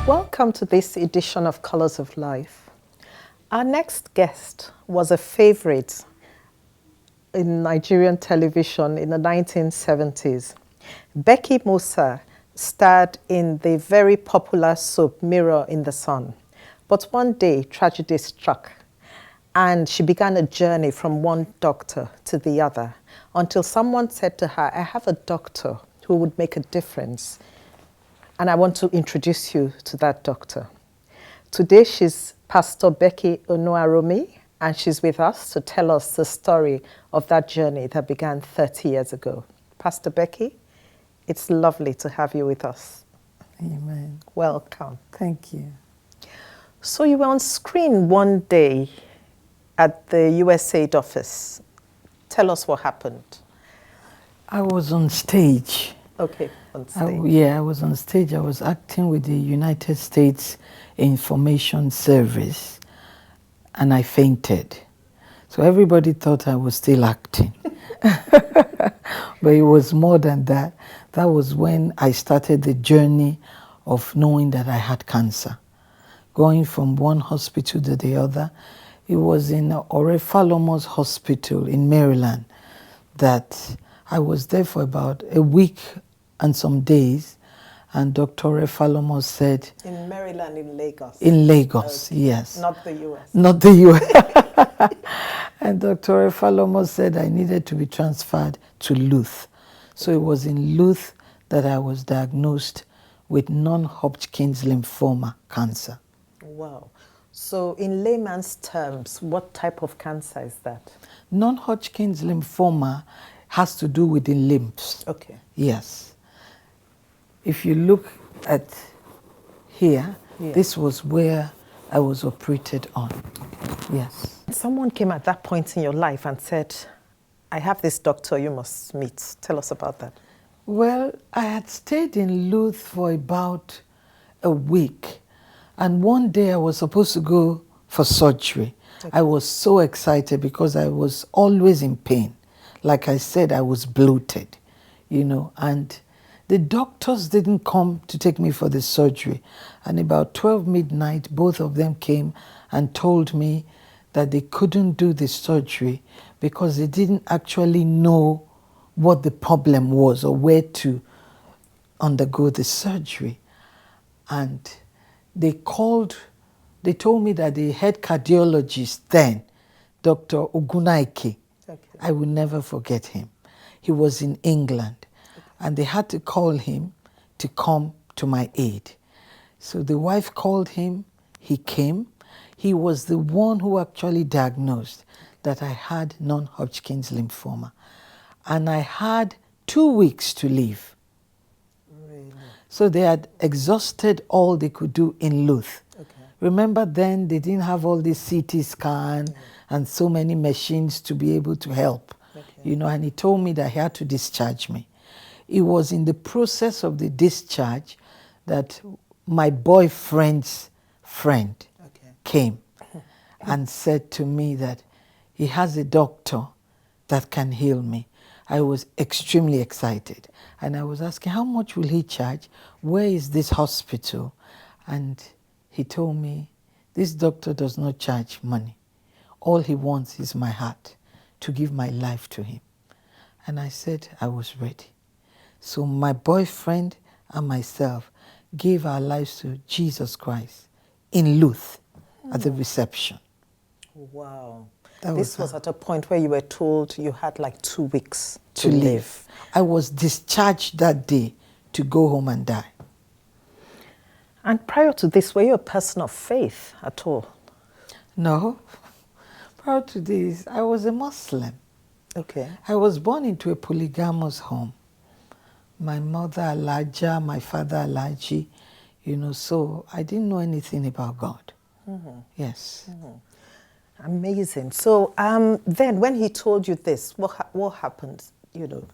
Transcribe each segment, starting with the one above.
Welcome to this edition of Colors of Life. Our next guest was a favorite in Nigerian television in the 1970s. Becky Musa starred in the very popular soap Mirror in the Sun. But one day, tragedy struck, and she began a journey from one doctor to the other until someone said to her, I have a doctor who would make a difference, and I want to introduce you to that doctor. Today, she's Pastor Becky Onuaromi, and she's with us to tell us the story of that journey that began 30 years ago. Pastor Becky, it's lovely to have you with us. Amen. Welcome. Thank you. So you were on screen one day at the USAID office. Tell us what happened. I was on stage. Okay, on stage. I was on stage. I was acting with the United States Information Service, and I fainted. So everybody thought I was still acting. But it was more than that. That was when I started the journey of knowing that I had cancer. Going from one hospital to the other. It was in Orefalomos Hospital in Maryland that I was there for about a week and some days, and Dr. Orefalomos said... In Maryland, in Lagos? In Lagos, okay. Yes. Not the U.S.? Not the U.S. And Dr. Orefalomos said I needed to be transferred to Luth. So it was in Luth that I was diagnosed with non-Hodgkin's lymphoma cancer. Wow. So in layman's terms, what type of cancer is that? Non-Hodgkin's lymphoma has to do with the lymphs. Okay. Yes. If you look at here, this was where I was operated on. Yes. Someone came at that point in your life and said, I have this doctor you must meet. Tell us about that. Well, I had stayed in Luth for about a week. And one day I was supposed to go for surgery. Okay. I was so excited because I was always in pain. Like I said, I was bloated, and the doctors didn't come to take me for the surgery. And about 12 midnight, both of them came and told me that they couldn't do the surgery because they didn't actually know what the problem was or where to undergo the surgery. And they told me that the head cardiologist then, Dr. Ogunaike, okay. I will never forget him. He was in England, okay. And they had to call him to come to my aid. So the wife called him, he came. He was the one who actually diagnosed that I had non-Hodgkin's lymphoma. And I had 2 weeks to live. So they had exhausted all they could do in Luth. Okay. Remember then they didn't have all this CT scan and so many machines to be able to help. Okay. And he told me that he had to discharge me. It was in the process of the discharge that my boyfriend's friend came and said to me that he has a doctor that can heal me. I was extremely excited. And I was asking, how much will he charge? Where is this hospital? And he told me, this doctor does not charge money. All he wants is my heart, to give my life to him. And I said I was ready. So my boyfriend and myself gave our lives to Jesus Christ in Luth at the reception. Wow. This was at a point where you were told you had like 2 weeks to live. I was discharged that day to go home and die. And prior to this, were you a person of faith at all? No. Prior to this, I was a Muslim. Okay. I was born into a polygamous home. My mother Alaja, my father Alaji, so I didn't know anything about God. Mm-hmm. Yes. Mm-hmm. Amazing. So then when he told you this, what happened? Did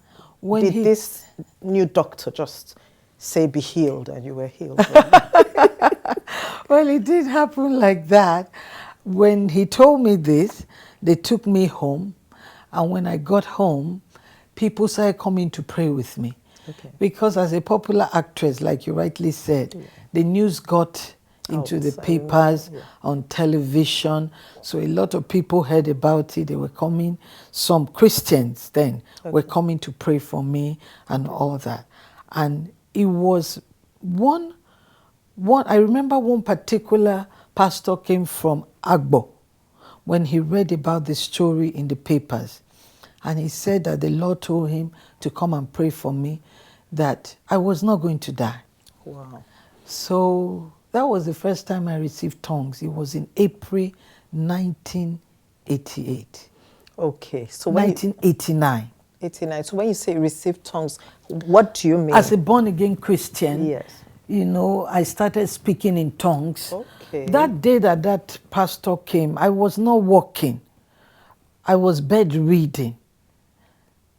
this new doctor just say be healed and you were healed? Well, it did happen like that. When he told me this, they took me home. And when I got home, people started coming to pray with me. Okay. Because as a popular actress, like you rightly said, the news got into the papers, on television. So a lot of people heard about it. They were coming. Some Christians then were coming to pray for me and all that. And it was one, I remember one particular pastor came from Agbo when he read about the story in the papers. And he said that the Lord told him to come and pray for me, that I was not going to die. Wow. So that was the first time I received tongues. It was in April 1988. Okay. So 1989. 89. So when you say receive tongues, what do you mean? As a born-again Christian, yes, you know, I started speaking in tongues. Okay. That day that pastor came, I was not walking. I was bedridden.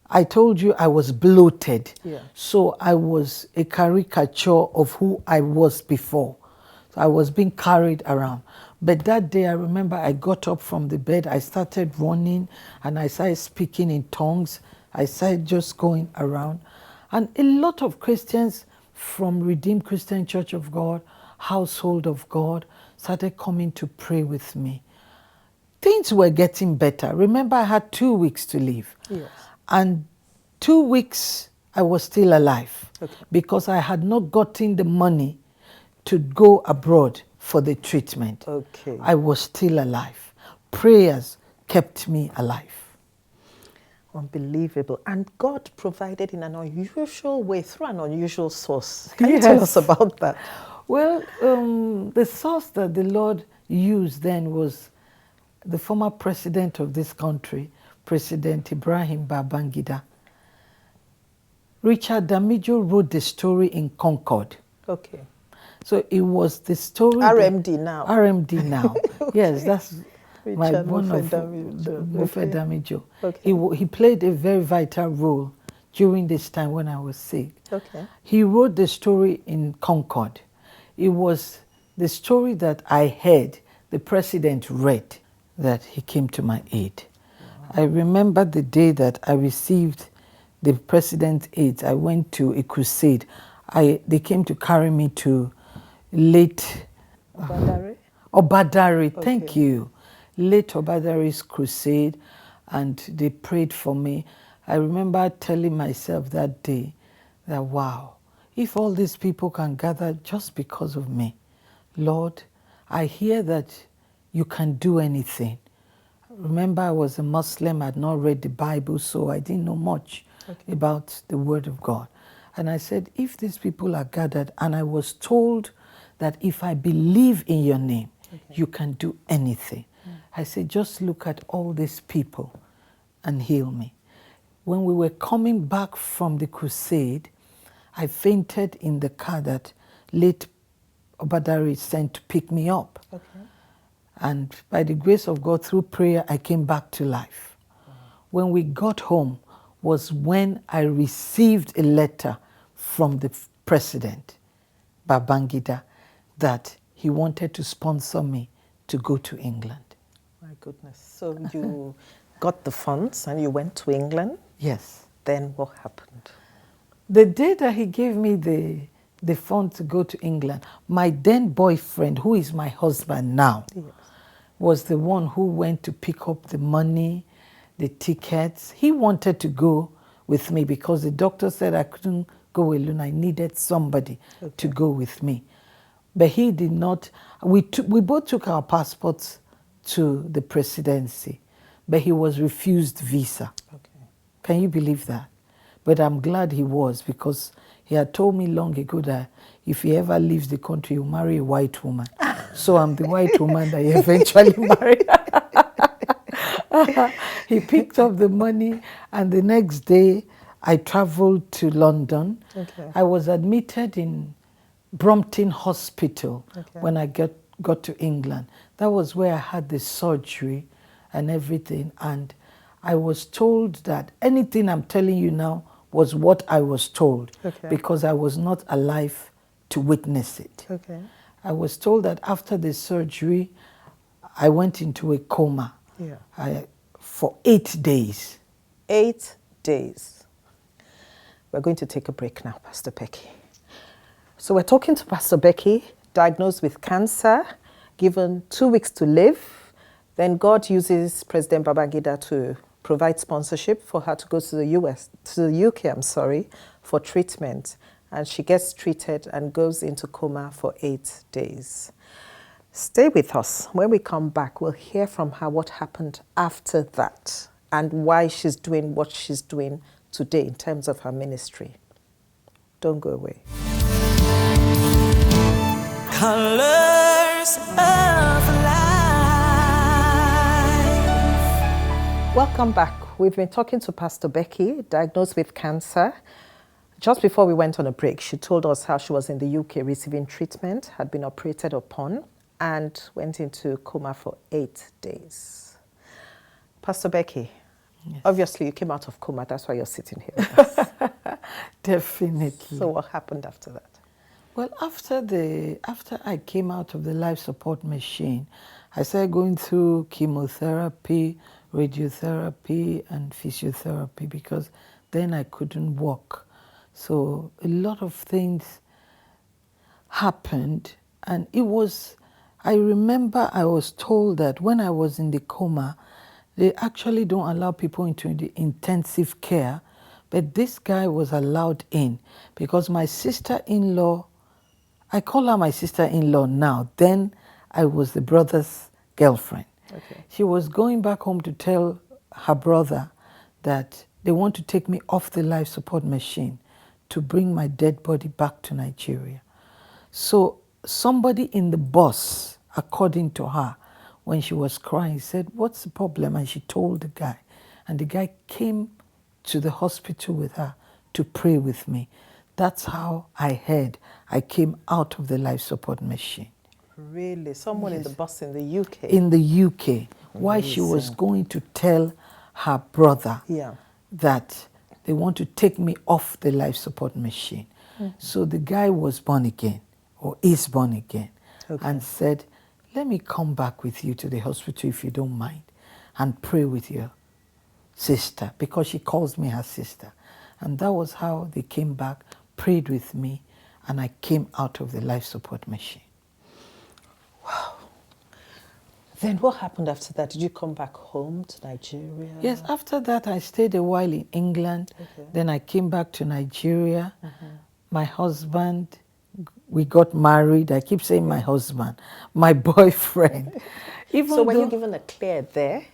I told you I was bloated. Yeah. So I was a caricature of who I was before. So I was being carried around. But that day I remember I got up from the bed, I started running, and I started speaking in tongues. I started just going around. And a lot of Christians from Redeemed Christian Church of God, Household of God, started coming to pray with me. Things were getting better. Remember, I had 2 weeks to live. Yes. And 2 weeks, I was still alive. Okay. Because I had not gotten the money to go abroad for the treatment. Okay. I was still alive. Prayers kept me alive. Unbelievable. And God provided in an unusual way through an unusual source. Can you tell us about that? Well, the source that the Lord used then was the former president of this country, President Ibrahim Babangida. Richard Damijo wrote the story in Concord. Okay. So it was the story. RMD now. RMD now. Okay. Yes, that's Richard one of Damijo. Damijo. Okay. He played a very vital role during this time when I was sick. Okay. He wrote the story in Concord. It was the story that I heard the president read that he came to my aid. Wow. I remember the day that I received the president's aid. I went to a crusade. They came to carry me to late Obadare? Obadare, Okay. thank you. Late Obadare's crusade, and they prayed for me. I remember telling myself that day that, wow, if all these people can gather just because of me, Lord, I hear that you can do anything. Remember, I was a Muslim, I had not read the Bible, so I didn't know much about the Word of God. And I said, if these people are gathered, and I was told that if I believe in your name, you can do anything. I said, just look at all these people and heal me. When we were coming back from the crusade, I fainted in the car that late Obadari sent to pick me up. Okay. And by the grace of God, through prayer, I came back to life. Wow. When we got home was when I received a letter from the president, Babangida, that he wanted to sponsor me to go to England. My goodness. So you got the funds and you went to England? Yes. Then what happened? The day that he gave me the fund to go to England, my then boyfriend, who is my husband now, yes, was the one who went to pick up the money, the tickets. He wanted to go with me because the doctor said I couldn't go alone. I needed somebody to go with me. But he did not. We both took our passports to the presidency, but he was refused visa. Okay. Can you believe that? But I'm glad he was, because he had told me long ago that if he ever leaves the country, he'll marry a white woman. So I'm the white woman that he eventually married. He picked up the money, and the next day I traveled to London. Okay. I was admitted in Brompton Hospital when I got to England. That was where I had the surgery and everything. And I was told that anything I'm telling you now was what I was told, because I was not alive to witness it. Okay. I was told that after the surgery, I went into a coma for 8 days. 8 days. We're going to take a break now, Pastor Becky. So we're talking to Pastor Becky, diagnosed with cancer, given 2 weeks to live. Then God uses President Babangida to provide sponsorship for her to go to the UK, for treatment. And she gets treated and goes into coma for 8 days. Stay with us. When we come back, we'll hear from her what happened after that and why she's doing what she's doing today in terms of her ministry. Don't go away. Colors of life. Welcome back. We've been talking to Pastor Becky, diagnosed with cancer. Just before we went on a break, she told us how she was in the UK receiving treatment, had been operated upon, and went into coma for 8 days. Pastor Becky, yes. Obviously you came out of coma, that's why you're sitting here with us. Definitely. So what happened after that? Well, after I came out of the life support machine, I started going through chemotherapy, radiotherapy, and physiotherapy because then I couldn't walk. So a lot of things happened, and I remember I was told that when I was in the coma, they actually don't allow people into the intensive care, but this guy was allowed in because my sister-in-law, I call her my sister-in-law now, then I was the brother's girlfriend. Okay. She was going back home to tell her brother that they want to take me off the life support machine to bring my dead body back to Nigeria. So somebody in the bus, according to her, when she was crying, said, "What's the problem?" And she told the guy. And the guy came to the hospital with her to pray with me. That's how I heard I came out of the life support machine. Really? Someone in the bus in the UK? In the UK. Why she was going to tell her brother that they want to take me off the life support machine. So the guy was born again, or is born again, and said, "Let me come back with you to the hospital if you don't mind and pray with your sister," because she calls me her sister. And that was how they came back, prayed with me, and I came out of the life support machine. Wow. Then what happened after that? Did you come back home to Nigeria? Yes, after that I stayed a while in England. Then I came back to Nigeria. My husband, we got married. I keep saying my husband, my boyfriend. So were you given a clear there?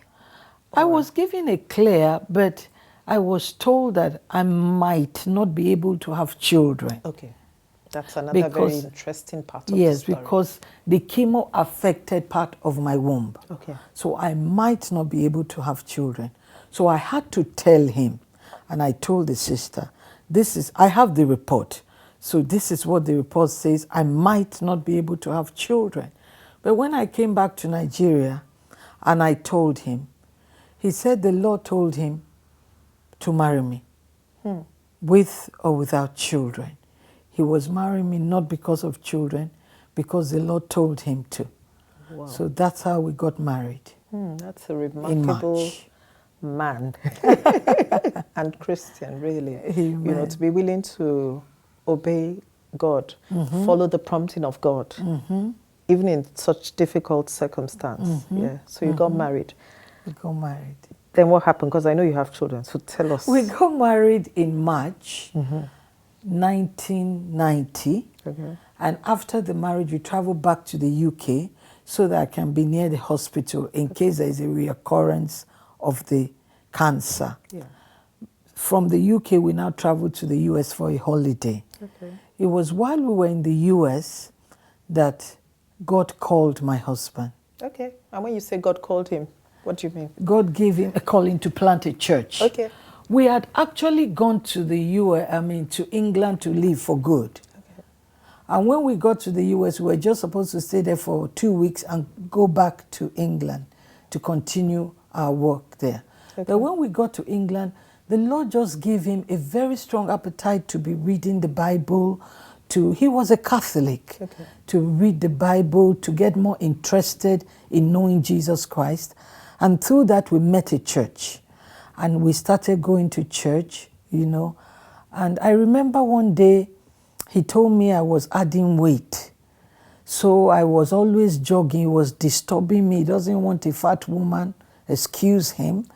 I was given a clear, but I was told that I might not be able to have children. Okay. That's another very interesting part of the Yes, story. because the chemo affected part of my womb. Okay. So I might not be able to have children. So I had to tell him, and I told the sister, I have the report. So this is what the report says, I might not be able to have children. But when I came back to Nigeria and I told him, he said the Lord told him to marry me, with or without children. He was marrying me not because of children, because the Lord told him to. Wow. So that's how we got married. That's a remarkable man and Christian, really. Amen. You know, to be willing to obey God, follow the prompting of God, even in such difficult circumstance. Yeah. So you got married. We got married. Then what happened? Because I know you have children, so tell us. We got married in March 1990. And after the marriage, we traveled back to the UK so that I can be near the hospital in case there is a reoccurrence of the cancer. Yeah. From the UK, we now traveled to the US for a holiday. It was while we were in the US that God called my husband. Okay. And when you say God called him, what do you mean? God gave him a calling to plant a church. Okay. We had actually gone to the to England to live for good. And when we got to the US, we were just supposed to stay there for 2 weeks and go back to England to continue our work there. But when we got to England, the Lord just gave him a very strong appetite to be reading the Bible. He was a Catholic, to read the Bible, to get more interested in knowing Jesus Christ. And through that, we met a church. And we started going to church, you know. And I remember one day he told me I was adding weight. So I was always jogging. He was disturbing me. He doesn't want a fat woman. Excuse him.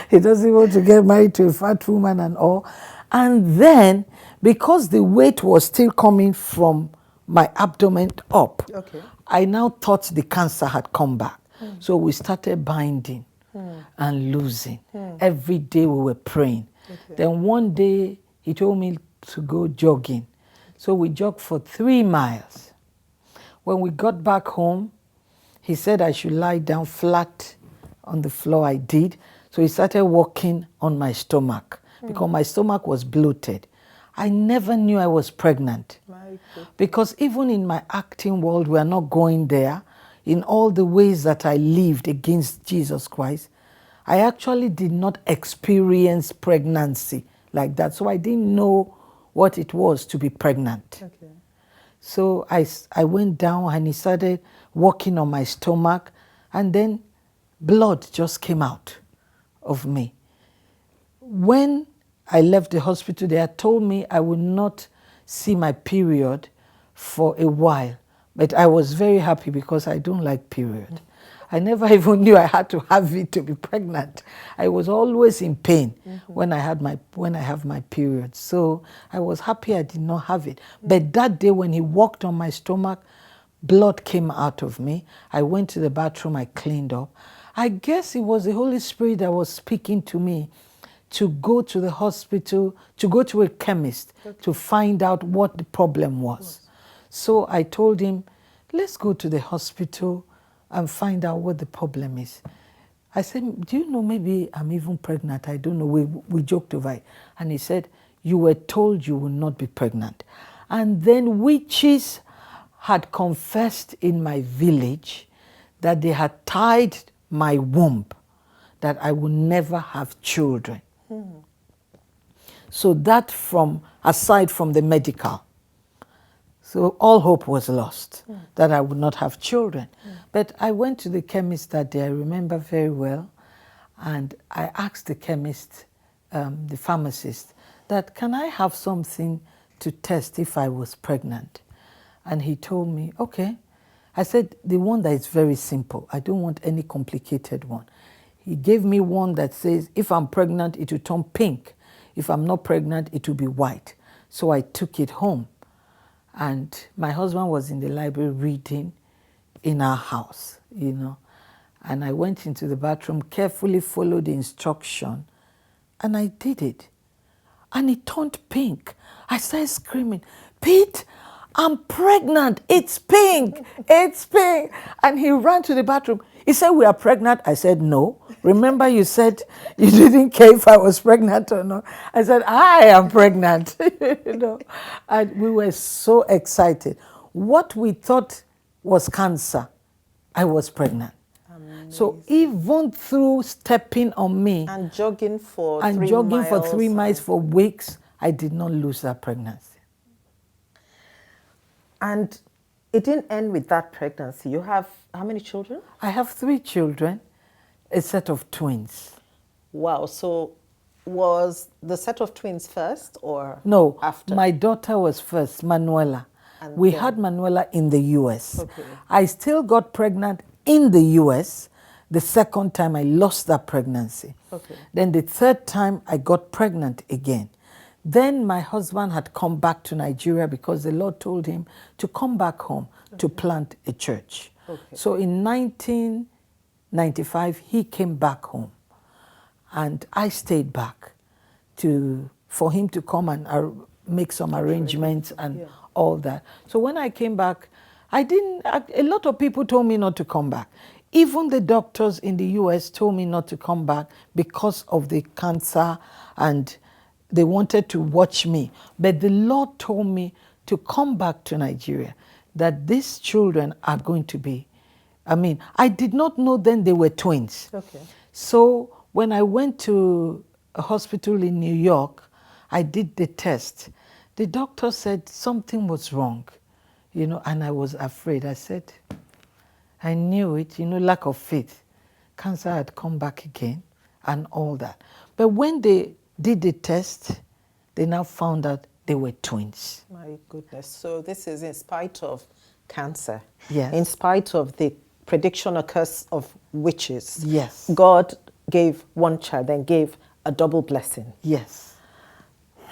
He doesn't want to get married to a fat woman and all. And then, because the weight was still coming from my abdomen up, Okay. I now thought the cancer had come back. So we started binding and losing. Every day we were praying. Okay. Then one day he told me to go jogging. So we jogged for 3 miles. When we got back home, he said I should lie down flat on the floor. I did. So he started walking on my stomach because my stomach was bloated. I never knew I was pregnant because even in my acting world, we are not going there. In all the ways that I lived against Jesus Christ, I actually did not experience pregnancy like that. So I didn't know what it was to be pregnant. Okay. So I went down and he started walking on my stomach, and then blood just came out of me. When I left the hospital, they had told me I would not see my period for a while. But I was very happy because I don't like period. I never even knew I had to have it to be pregnant. I was always in pain when I have my period. So I was happy I did not have it. But that day when he walked on my stomach, blood came out of me. I went to the bathroom, I cleaned up. I guess it was the Holy Spirit that was speaking to me to go to the hospital, to go to a chemist to find out what the problem was. So I told him, let's go to the hospital and find out what the problem is. I said, do you know, maybe I'm even pregnant. I don't know. We joked over it. And he said, you were told you will not be pregnant. And then witches had confessed in my village that they had tied my womb, that I would never have children. So that aside from the medical, so all hope was lost that I would not have children. But I went to the chemist that day, I remember very well, and I asked the chemist, the pharmacist, that can I have something to test if I was pregnant? And he told me, okay. I said, the one that is very simple. I don't want any complicated one. He gave me one that says, if I'm pregnant, it will turn pink. If I'm not pregnant, it will be white. So I took it home. And my husband was in the library reading in our house, you know. And I went into the bathroom, carefully followed the instruction, and I did it. And it turned pink. I started screaming, Pete, I'm pregnant. It's pink. It's pink. And he ran to the bathroom. He said, we are pregnant. I said, no. Remember you said you didn't care if I was pregnant or not. I said, I am pregnant. You know, and we were so excited. What we thought was cancer, I was pregnant. Amazing. So even through stepping on me and jogging for and 3 jogging miles, for 3 miles for weeks, I did not lose that pregnancy. And it didn't end with that pregnancy. You have how many children? I have 3 children, a set of twins. Wow. So was the set of twins first or no, after? My daughter was first, Manuela. And we then? had Manuela in the US. Okay. I still got pregnant in the US. The second time I lost that pregnancy. Okay. Then the third time I got pregnant again. Then my husband had come back to Nigeria because the Lord told him to come back home to plant a church. Okay. So in 1995, he came back home. And I stayed back for him to come and make some arrangements and all that. So when I came back, a lot of people told me not to come back. Even the doctors in the US told me not to come back because of the cancer, and they wanted to watch me. But the Lord told me to come back to Nigeria, that these children are going to be, I did not know then they were twins. Okay. So when I went to a hospital in New York, I did the test. The doctor said something was wrong, and I was afraid. I said, I knew it, lack of faith. Cancer had come back again and all that. But when they did the test, they now found out they were twins. My goodness. So this is in spite of cancer. Yes. In spite of the prediction or curse of witches. Yes. God gave one child, then gave a double blessing. Yes.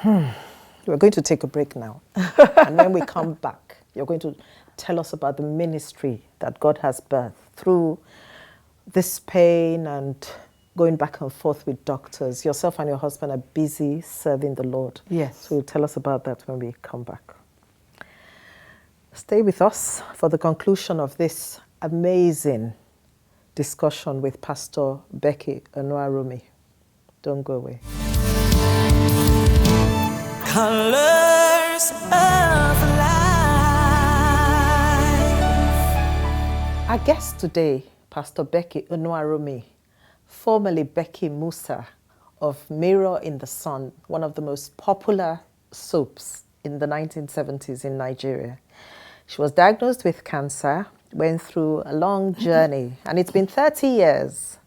We're going to take a break now. And when we come back, you're going to tell us about the ministry that God has birthed through this pain and going back and forth with doctors. Yourself and your husband are busy serving the Lord. Yes. So you'll tell us about that when we come back. Stay with us for the conclusion of this amazing discussion with Pastor Becky Onwarumi. Don't go away. Colors of life. Our guest today, Pastor Becky Onwarumi, formerly Becky Musa of Mirror in the Sun, one of the most popular soaps in the 1970s in Nigeria. She was diagnosed with cancer, went through a long journey, and it's been 30 years.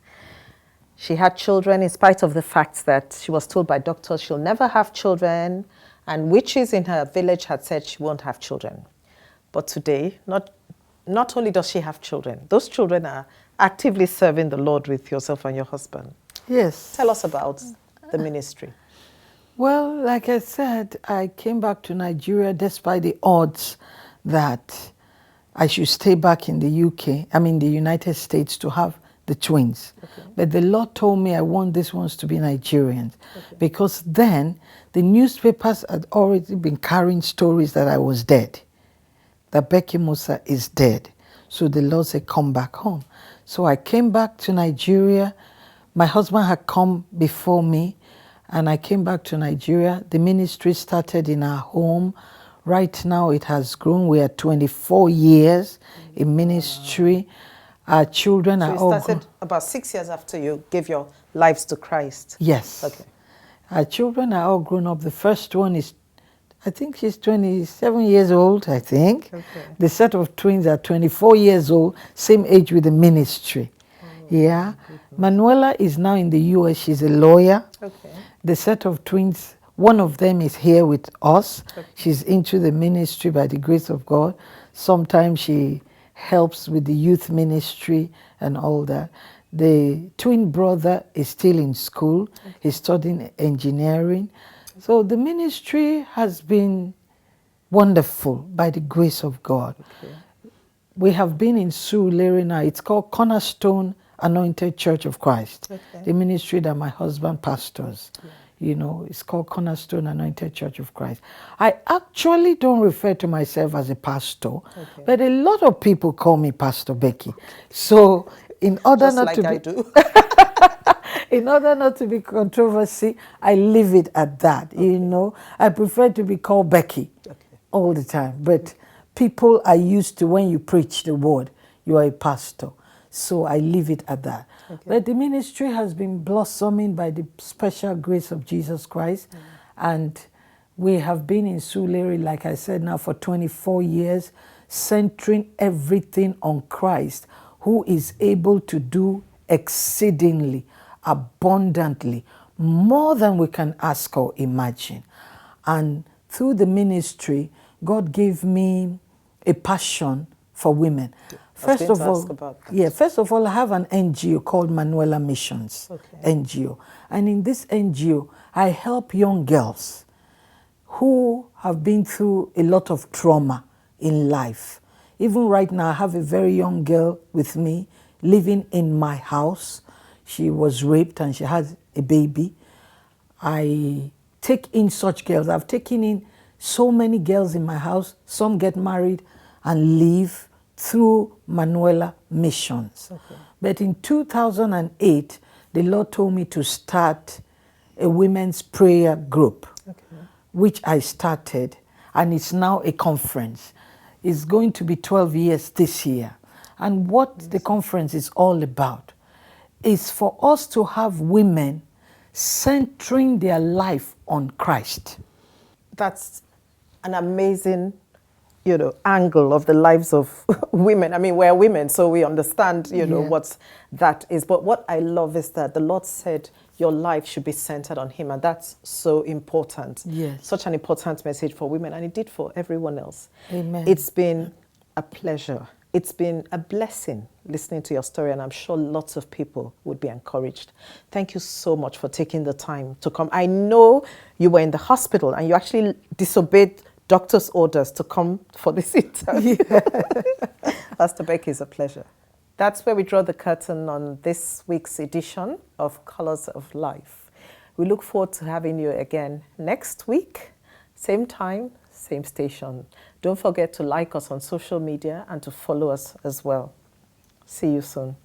She had children in spite of the fact that she was told by doctors she'll never have children, and witches in her village had said she won't have children. But today, not only does she have children, those children are actively serving the Lord with yourself and your husband. Yes. Tell us about the ministry. Well, like I said, I came back to Nigeria despite the odds that I should stay back in the the United States to have the twins. Okay. But the Lord told me I want these ones to be Nigerians. Okay. Because then the newspapers had already been carrying stories that I was dead, that Becky Musa is dead. So the Lord said, come back home. So I came back to Nigeria. My husband had come before me, and I came back to Nigeria. The ministry started in our home. Right now it has grown. We are 24 years in ministry. Our children are all... So you started about 6 years after you gave your lives to Christ? Yes. Okay. Our children are all grown up. The first one is, I think she's 27 years old, I think. Okay. The set of twins are 24 years old, same age with the ministry. Yeah. Manuela is now in the US. She's a lawyer. Okay. The set of twins, one of them is here with us. Okay. She's into the ministry by the grace of God. Sometimes she helps with the youth ministry and all that. The twin brother is still in school. Okay. He's studying engineering. Okay. So the ministry has been wonderful by the grace of God. Okay. We have been in Surulere now. It's called Cornerstone Anointed Church of Christ. Okay. The ministry that my husband pastors. Yeah. You know, it's called Cornerstone Anointed Church of Christ. I actually don't refer to myself as a pastor, okay, but a lot of people call me Pastor Becky. So in order just not like to I be, do. in order not to be controversy, I leave it at that. Okay. You know, I prefer to be called Becky, okay, all the time. But people are used to when you preach the word, you are a pastor. So I leave it at that. Okay. But the ministry has been blossoming by the special grace of Jesus Christ. Mm. And we have been in Surulere, like I said, now for 24 years, centering everything on Christ, who is able to do exceedingly, abundantly, more than we can ask or imagine. And through the ministry, God gave me a passion for women. First of all, I have an NGO called Manuela Missions, okay, NGO. And in this NGO, I help young girls who have been through a lot of trauma in life. Even right now, I have a very young girl with me living in my house. She was raped and she has a baby. I take in such girls. I've taken in so many girls in my house. Some get married and leave through Manuela Missions. Okay. But in 2008, the Lord told me to start a women's prayer group, okay, which I started, and it's now a conference. It's going to be 12 years this year. And what yes, the conference is all about is for us to have women centering their life on Christ. That's an amazing, angle of the lives of women. I mean, we're women, so we understand, what that is. But what I love is that the Lord said, your life should be centered on him. And that's so important. Yes. Such an important message for women, and it did for everyone else. Amen. It's been a pleasure. It's been a blessing listening to your story, and I'm sure lots of people would be encouraged. Thank you so much for taking the time to come. I know you were in the hospital and you actually disobeyed doctor's orders to come for this interview. Pastor Becky, it's a pleasure. That's where we draw the curtain on this week's edition of Colors of Life. We look forward to having you again next week, same time, same station. Don't forget to like us on social media and to follow us as well. See you soon.